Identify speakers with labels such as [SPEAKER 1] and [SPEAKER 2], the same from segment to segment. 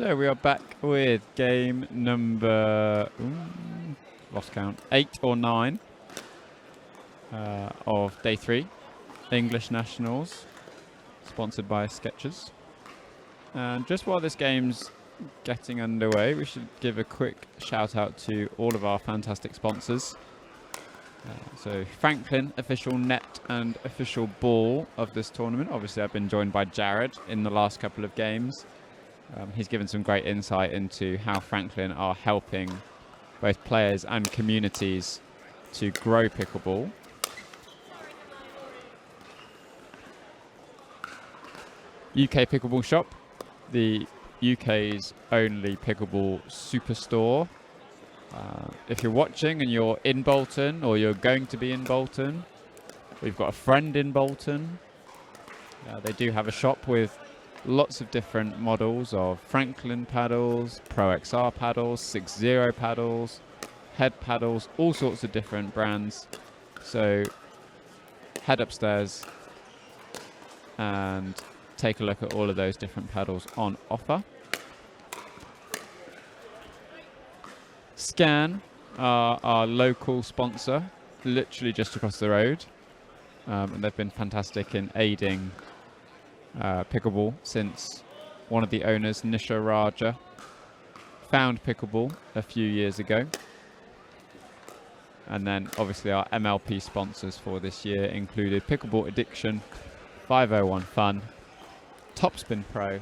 [SPEAKER 1] So we are back with game number, lost count, 8 or 9 of day 3, English Nationals, sponsored by Skechers. And just while this game's getting underway, we should give a quick shout out to all of our fantastic sponsors. So Franklin, official net and official ball of this tournament. Obviously I've been joined by Jared in the last couple of games. He's given some great insight into how Franklin are helping both players and communities to grow pickleball. UK Pickleball Shop, the UK's only pickleball superstore. If you're watching and you're in Bolton or you're going to be in Bolton, we've got a friend in Bolton. They do have a shop with lots of different models of Franklin paddles, Pro XR paddles, 6-0 paddles, head paddles, all sorts of different brands. So head upstairs and take a look at all of those different paddles on offer. Scan are our local sponsor, literally just across the road. And they've been fantastic in aiding pickleball since one of the owners, Nisha Raja, found pickleball a few years ago. And then obviously our MLP sponsors for this year included Pickleball Addiction, 501 Fun, Topspin Pro,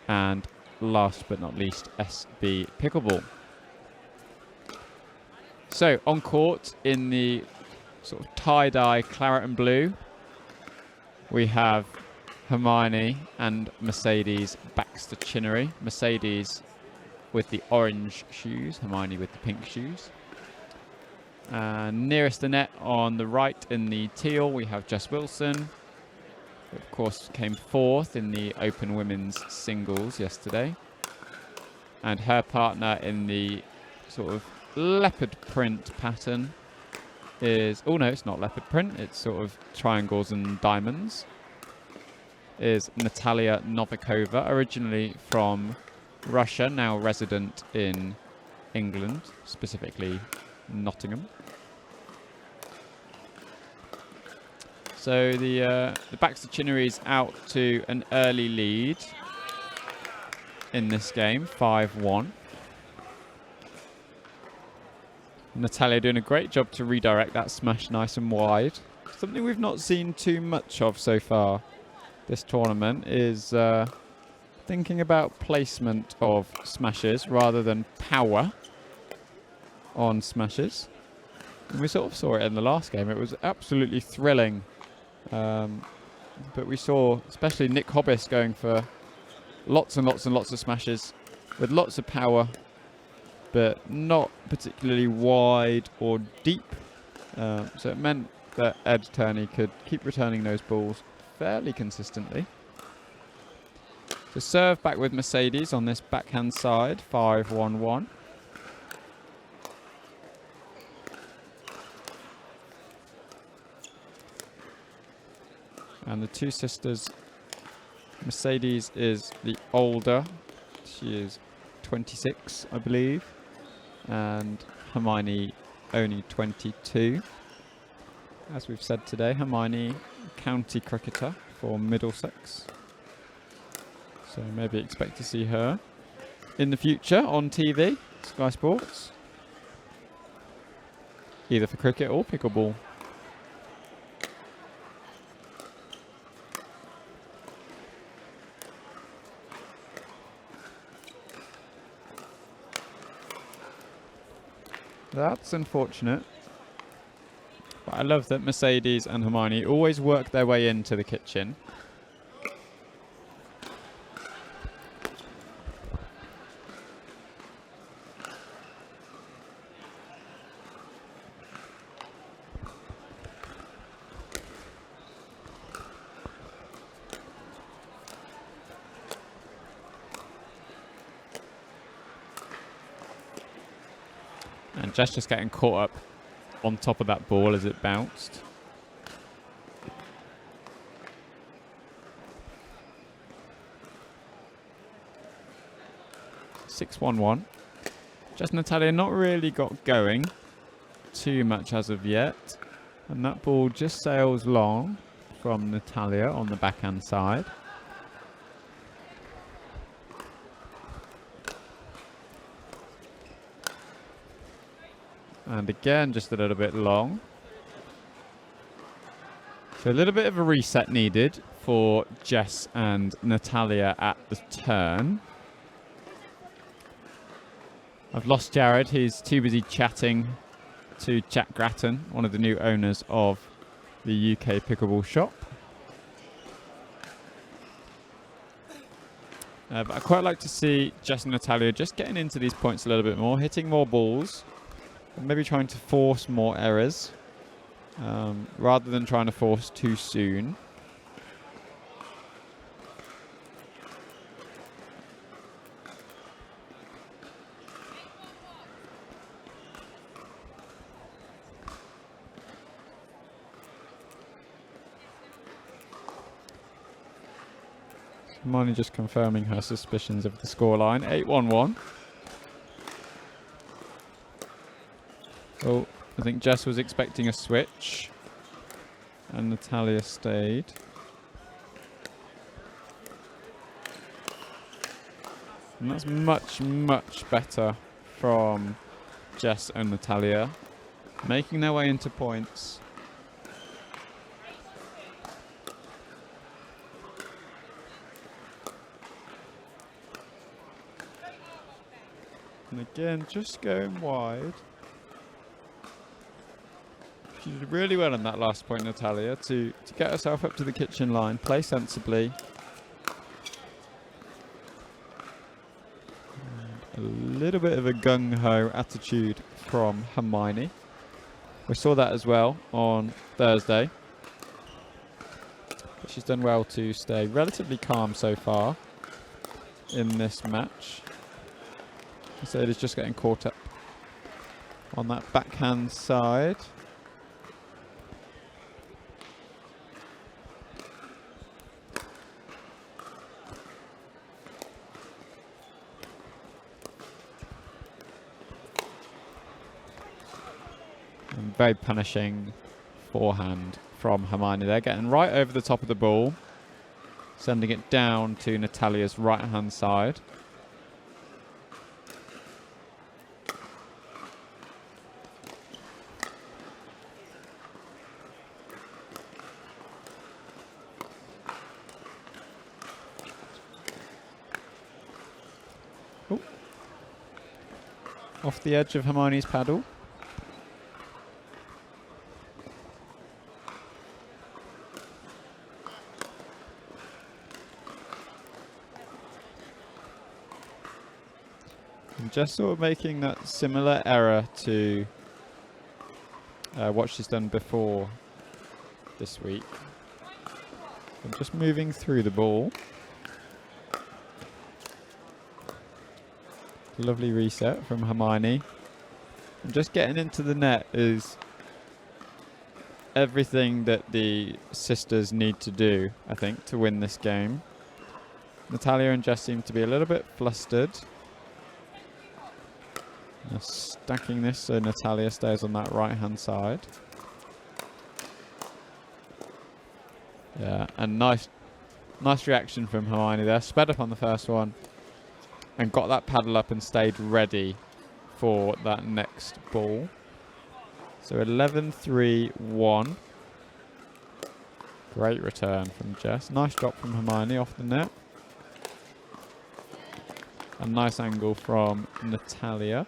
[SPEAKER 1] and last but not least, SB Pickleball. So on court in the sort of tie-dye claret and blue, we have Hermione and Mercedes Baxter Chinery. Mercedes with the orange shoes, Hermione with the pink shoes. And nearest the net on the right in the teal, we have Jess Wilson, who of course came 4th in the Open Women's Singles yesterday. And her partner in the sort of leopard print pattern is, oh no, it's not leopard print, it's sort of triangles and diamonds, is Natalia Novikova, originally from Russia, now resident in England, specifically Nottingham. So the Baxter Chinery is out to an early lead in this game, 5-1. Natalia doing a great job to redirect that smash nice and wide. Something we've not seen too much of so far this tournament is thinking about placement of smashes rather than power on smashes. And we sort of saw it in the last game. It was absolutely thrilling. But we saw especially Nick Hobbis going for lots and lots and lots of smashes with lots of power, but not particularly wide or deep. So it meant that Ed Turney could keep returning those balls fairly consistently. So serve back with Mercedes on this backhand side, 5-1-1. And the two sisters, Mercedes is the older, she is 26, I believe, and Hermione only 22. As we've said today, Hermione, county cricketer for Middlesex. So maybe expect to see her in the future on TV, Sky Sports, either for cricket or pickleball. That's unfortunate. But I love that Mercedes and Hermione always work their way into the kitchen. And Jess just getting caught up on top of that ball as it bounced. 6-1-1. Just Natalia not really got going too much as of yet. And that ball just sails long from Natalia on the backhand side. And again, just a little bit long. So a little bit of a reset needed for Jess and Natalia at the turn. I've lost Jared. He's too busy chatting to Jack Grattan, one of the new owners of the UK Pickleball Shop. But I quite like to see Jess and Natalia just getting into these points a little bit more, hitting more balls, and maybe trying to force more errors. Rather than trying to force too soon. Hermione just confirming her suspicions of the scoreline. 8-1-1. Oh, I think Jess was expecting a switch. And Natalia stayed. And that's much, much better from Jess and Natalia. Making their way into points. And again, just going wide. She did really well on that last point, Natalia, to get herself up to the kitchen line, play sensibly. And a little bit of a gung-ho attitude from Hermione. We saw that as well on Thursday. But she's done well to stay relatively calm so far in this match. Mercedes just getting caught up on that backhand side. And very punishing forehand from Hermione there, getting right over the top of the ball, sending it down to Natalia's right-hand side. Off the edge of Hermione's paddle. And just sort of making that similar error to what she's done before this week. And just moving through the ball. Lovely reset from Hermione. And just getting into the net is everything that the sisters need to do, I think, to win this game. Natalia and Jess seem to be a little bit flustered. Now stacking this so Natalia stays on that right-hand side. Yeah, and nice reaction from Hermione there. Sped up on the first one. And got that paddle up and stayed ready for that next ball. So 11-3-1. Great return from Jess. Nice drop from Hermione off the net. A nice angle from Natalia.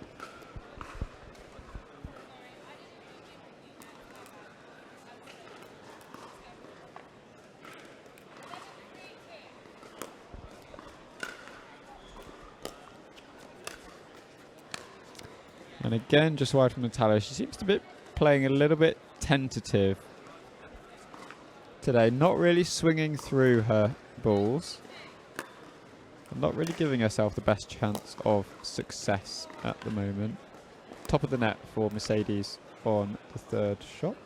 [SPEAKER 1] And again, just wide from Natalia. She seems to be playing a little bit tentative today. Not really swinging through her balls. And not really giving herself the best chance of success at the moment. Top of the net for Mercedes on the third shot.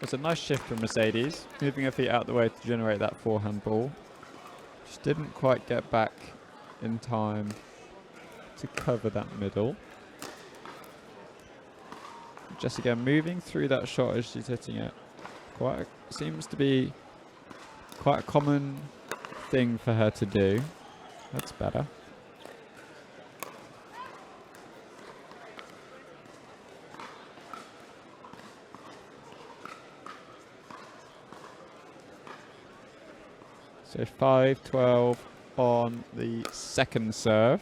[SPEAKER 1] was a nice shift from Mercedes, moving her feet out the way to generate that forehand ball. Just didn't quite get back in time to cover that middle. Just again moving through that shot as she's hitting it. Seems to be quite a common thing for her to do. That's better. So 5-12 on the second serve.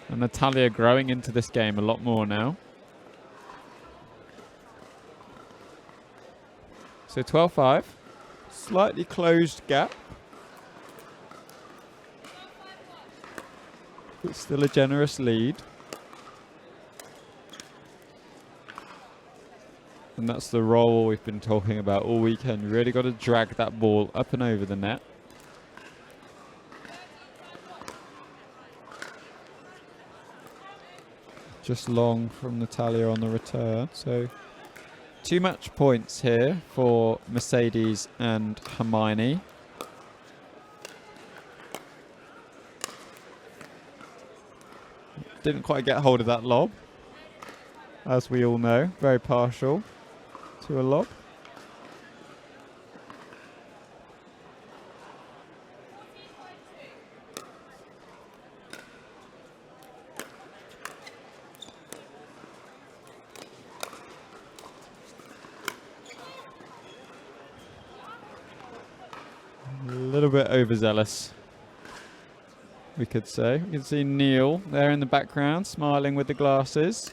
[SPEAKER 1] And Natalia growing into this game a lot more now. So 12-5. Slightly closed gap. But still a generous lead. And that's the role we've been talking about all weekend. You really got to drag that ball up and over the net. Just long from Natalia on the return. So 2 match points here for Mercedes and Hermione. Didn't quite get hold of that lob, as we all know. Very partial to a lob. A little bit overzealous, we could say. We can see Neil there in the background, smiling with the glasses.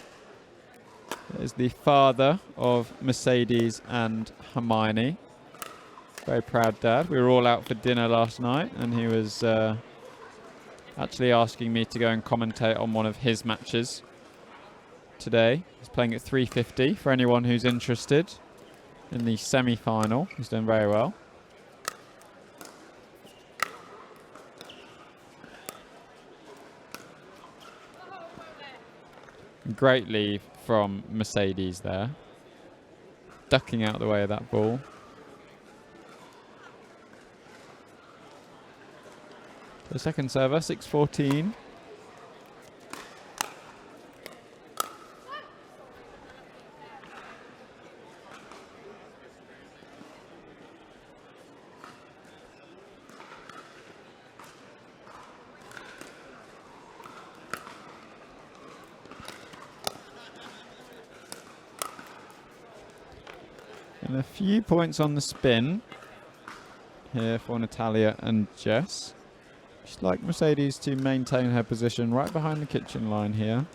[SPEAKER 1] There's the father of Mercedes and Hermione. Very proud dad. We were all out for dinner last night, and he was actually asking me to go and commentate on one of his matches today. He's playing at 350 for anyone who's interested in the semi-final. He's doing very well. Great leave from Mercedes there. Ducking out the way of that ball. The second server, 6-14. And a few points on the spin here for Natalia and Jess. She'd like Mercedes to maintain her position right behind the kitchen line here.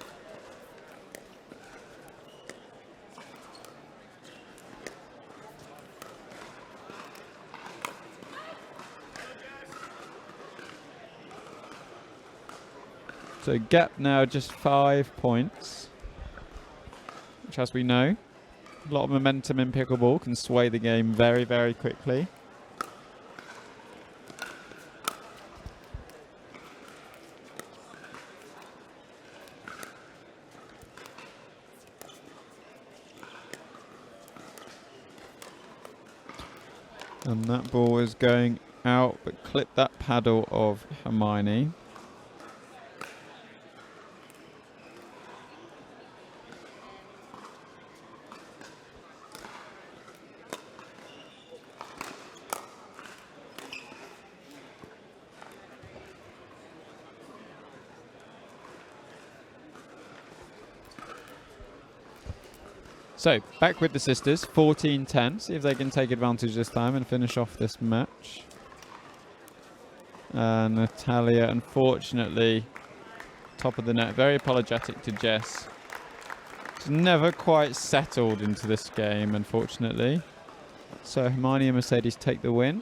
[SPEAKER 1] So gap now just 5 points, which, as we know, a lot of momentum in pickleball can sway the game very, very quickly. And that ball is going out, but clip that paddle of Hermione. So, back with the sisters, 14-10. See if they can take advantage this time and finish off this match. Natalia, unfortunately, top of the net. Very apologetic to Jess. She's never quite settled into this game, unfortunately. So, Hermione and Mercedes take the win.